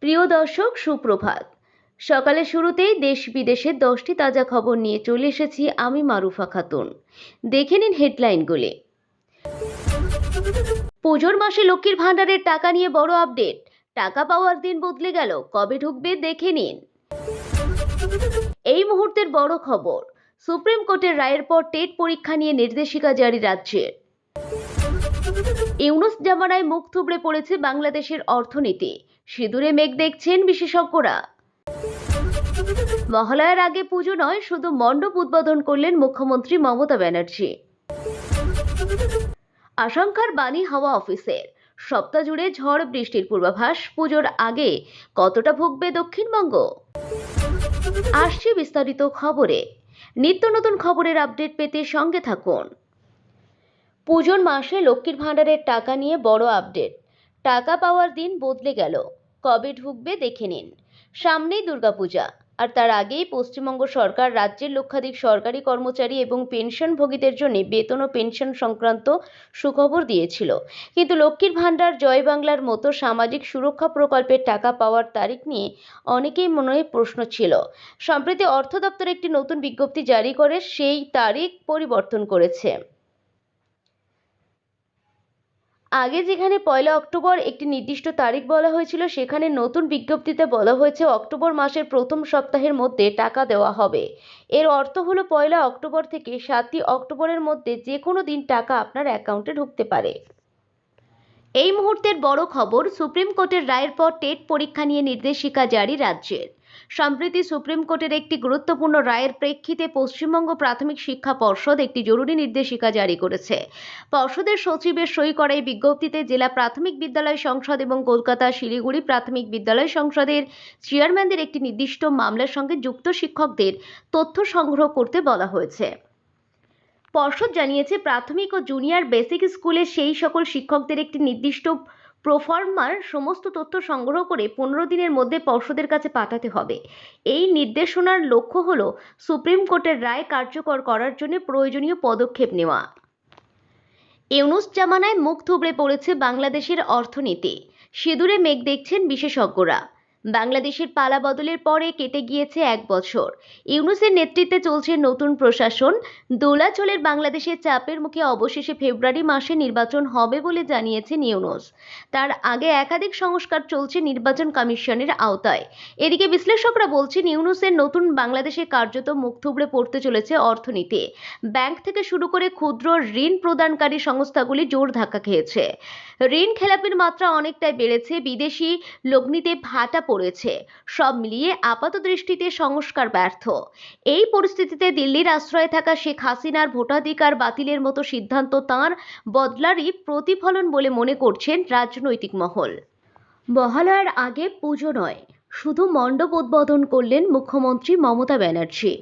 প্রিয় দর্শক, সুপ্রভাত। সকালের শুরুতেই দেশ বিদেশের 10টি তাজা খবর নিয়ে চলে এসেছি আমি মারুফা খাতুন। দেখে নিন হেডলাইনগুলি। পুজোর মাসে লক্ষ্মীর ভাণ্ডারের টাকা নিয়ে বড় আপডেট। টাকা পাওয়ার দিন বদলে গেল, কবে ঢুকবে দেখে নিন। এই মুহূর্তের বড় খবর, সুপ্রিম কোর্টের রায়ের পর টেট পরীক্ষা নিয়ে নির্দেশিকা জারি রাজ্যের। ইউনুস জামানায় মুখ থুবড়ে পড়েছে বাংলাদেশের অর্থনীতি, সিঁদুরে মেঘ দেখছেন বিশেষজ্ঞরা। মহালয়ার আগে পুজো নয়, শুধু মণ্ডপ উদ্বোধন করলেন মুখ্যমন্ত্রী মমতা ব্যানার্জি। আশঙ্কার বাণী হাওয়া অফিসের, সপ্তাহ জুড়ে ঝড় বৃষ্টির পূর্বাভাস। পুজোর আগে কতটা ভুগবে দক্ষিণবঙ্গ? আসছে বিস্তারিত খবরে। নিত্য নতুন খবরের আপডেট পেতে সঙ্গে থাকুন। পুজোর মাসে লক্ষ্মীর ভাণ্ডারের টাকা নিয়ে বড় আপডেট। টাকা পাওয়ার দিন বদলে গেল, কবে ঢুকবে দেখে নিন। সামনেই দুর্গাপূজা, আর তার আগেই পশ্চিমবঙ্গ সরকার রাজ্যের লক্ষাধিক সরকারি কর্মচারী এবং পেনশনভোগীদের জন্য বেতন ও পেনশন সংক্রান্ত সুখবর দিয়েছিল। কিন্তু লক্ষ্মীর ভাণ্ডার, জয় বাংলার মতো সামাজিক সুরক্ষা প্রকল্পের টাকা পাওয়ার তারিখ নিয়ে অনেকেই মনে প্রশ্ন ছিল। সম্প্রতি অর্থ দপ্তর একটি নতুন বিজ্ঞপ্তি জারি করে সেই তারিখ পরিবর্তন করেছে। আগে যেখানে 1 অক্টোবর একটি নির্দিষ্ট তারিখ বলা হয়েছিল, সেখানে নতুন বিজ্ঞপ্তিতে বলা হয়েছে অক্টোবর মাসের প্রথম সপ্তাহের মধ্যে টাকা দেওয়া হবে। এর অর্থ হলো 1 অক্টোবর থেকে 7 অক্টোবরের মধ্যে যে কোনো দিন টাকা আপনার অ্যাকাউন্টে ঢুকতে পারে। এই মুহূর্তের বড় খবর, সুপ্রিম কোর্টের রায়ের পর টেট পরীক্ষা নিয়ে নির্দেশিকা জারি রাজ্যের। সম্প্রতি সুপ্রিম কোর্টের একটি গুরুত্বপূর্ণ রায়ের প্রেক্ষিতে পশ্চিমবঙ্গ প্রাথমিক শিক্ষা পর্ষদ একটি জরুরি নির্দেশিকা জারি করেছে। পর্ষদের সচিবের সই করা এই বিজ্ঞপ্তিতে জেলা প্রাথমিক বিদ্যালয় সংসদ এবং কলকাতা শিলিগুড়ি প্রাথমিক বিদ্যালয় সংসদের চেয়ারম্যানদের একটি নির্দিষ্ট মামলার সঙ্গে যুক্ত শিক্ষকদের তথ্য সংগ্রহ করতে বলা হয়েছে। পর্ষদ জানিয়েছে, প্রাথমিক ও জুনিয়র বেসিক স্কুলে সেই সকল শিক্ষকদের একটি নির্দিষ্ট প্রোফর্মার সমস্ত তথ্য সংগ্রহ করে 15 দিনের মধ্যে পর্ষদের কাছে পাঠাতে হবে। এই নির্দেশনার লক্ষ্য হল সুপ্রিম কোর্টের রায় কার্যকর করার জন্য প্রয়োজনীয় পদক্ষেপ নেওয়া। ইউনুস জামানায় মুখ থুবড়ে পড়েছে বাংলাদেশের অর্থনীতি, সিঁদুরে মেঘ দেখছেন বিশেষজ্ঞরা। বাংলাদেশের পালা বদলের পরে কেটে গিয়েছে 1 বছর। ইউনুসের নেতৃত্বে চলছে নতুন প্রশাসন। দোলাচলের বাংলাদেশের চাপের মুখে অবশেষে ফেব্রুয়ারি মাসে নির্বাচন হবে বলে জানিয়েছেন ইউনুস। তার আগে একাধিক সংস্কার চলছে নির্বাচন কমিশনের আওতায়। এদিকে বিশ্লেষকরা বলছেন, ইউনুসের নতুন বাংলাদেশে কার্যত মুখ থুবড়ে পড়তে চলেছে অর্থনীতি। ব্যাংক থেকে শুরু করে ক্ষুদ্র ঋণ প্রদানকারী সংস্থাগুলি জোর ধাক্কা খেয়েছে। ঋণ খেলাপির মাত্রা অনেকটাই বেড়েছে, বিদেশি লগ্নিতে ভাটা পড়েছে। সব মিলিয়ে আপাত দৃষ্টিতে সংস্কার ব্যর্থ। এই পরিস্থিতিতে দিল্লির আশ্রয়ে থাকা শেখ হাসিনার ভোটাধিকার বাতিলের মতো সিদ্ধান্ত তাঁর বদলারই প্রতিফলন বলে মনে করছেন রাজনৈতিক মহল। মহালয়ার আগে পুজো নয়, শুধু মণ্ডপ উদ্বোধন করলেন মুখ্যমন্ত্রী মমতা ব্যানার্জি।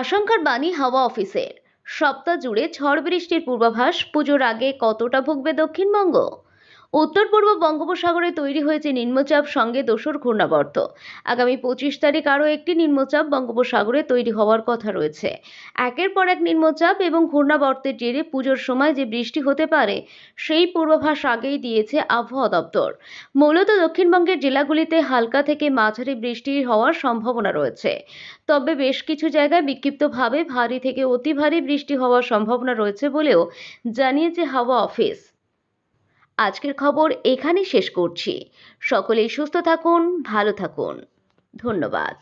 আশঙ্কার বাণী হাওয়া অফিসের, সপ্তাহ জুড়ে ঝড় বৃষ্টির পূর্বাভাস। পুজোর আগে কতটা ভুগবে দক্ষিণবঙ্গ? উত্তর পূর্ব বঙ্গোপসাগরে তৈরি হয়েছে নিম্নচাপ, সঙ্গে দোসর ঘূর্ণাবর্ত। আগামী 25 তারিখ আরও একটি নিম্নচাপ বঙ্গোপসাগরে তৈরি হওয়ার কথা রয়েছে। একের পর এক নিম্নচাপ এবং ঘূর্ণাবর্তের জেরে পুজোর সময় যে বৃষ্টি হতে পারে, সেই পূর্বাভাস আগেই দিয়েছে আবহাওয়া দপ্তর। মূলত দক্ষিণবঙ্গের জেলাগুলিতে হালকা থেকে মাঝারি বৃষ্টি হওয়ার সম্ভাবনা রয়েছে, তবে বেশ কিছু জায়গায় বিক্ষিপ্তভাবে ভারী থেকে অতি ভারী বৃষ্টি হওয়ার সম্ভাবনা রয়েছে বলেও জানিয়েছে হাওয়া অফিস। আজকের খবর এখানেই শেষ করছি। সকলেই সুস্থ থাকুন, ভালো থাকুন। ধন্যবাদ।